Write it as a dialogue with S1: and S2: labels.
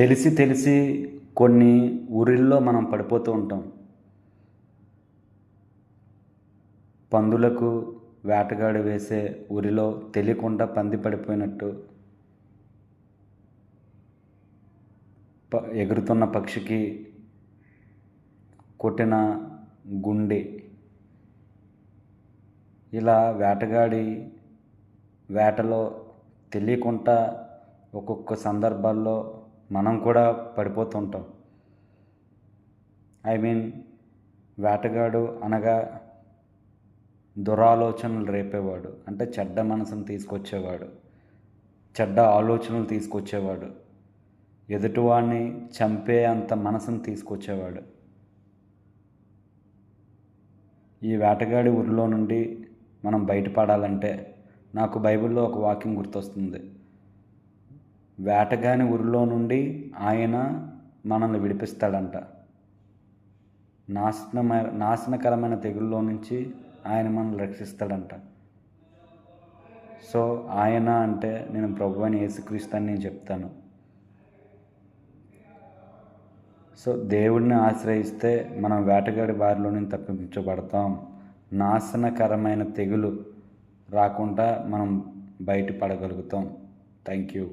S1: తెలిసి తెలిసి కొన్ని ఊరిల్లో మనం పడిపోతూ ఉంటాం. పందులకు వేటగాడు వేసే ఉరిలో తెలియకుండా పంది పడిపోయినట్టు, ఎగురుతున్న పక్షికి కొట్టిన గుండె, ఇలా వేటగాడి వేటలో తెలియకుండా ఒక్కొక్క సందర్భాల్లో మనం కూడా పడిపోతుంటాం. వేటగాడు అనగా దురాలోచనలు రేపేవాడు, అంటే చెడ్డ మనసును తీసుకొచ్చేవాడు, చెడ్డ ఆలోచనలు తీసుకొచ్చేవాడు, ఎదుటివాడిని చంపే అంత మనసును తీసుకొచ్చేవాడు. ఈ వేటగాడి ఊరిలో నుండి మనం బయటపడాలంటే నాకు బైబిల్లో ఒక వాక్యం గుర్తొస్తుంది. వేటగాని ఊరిలో నుండి ఆయన మనల్ని విడిపిస్తాడంట. నాశనకరమైన తెగుల్లో నుంచి ఆయన మనల్ని రక్షిస్తాడంట. సో ఆయన అంటే నేను ప్రభు అని యేసుక్రీస్తు అని నేను చెప్తాను. సో దేవుడిని ఆశ్రయిస్తే మనం వేటగాడి బారిలో నుంచి తప్పించబడతాం. నాశనకరమైన తెగులు రాకుండా మనం బయటపడగలుగుతాం. Thank you.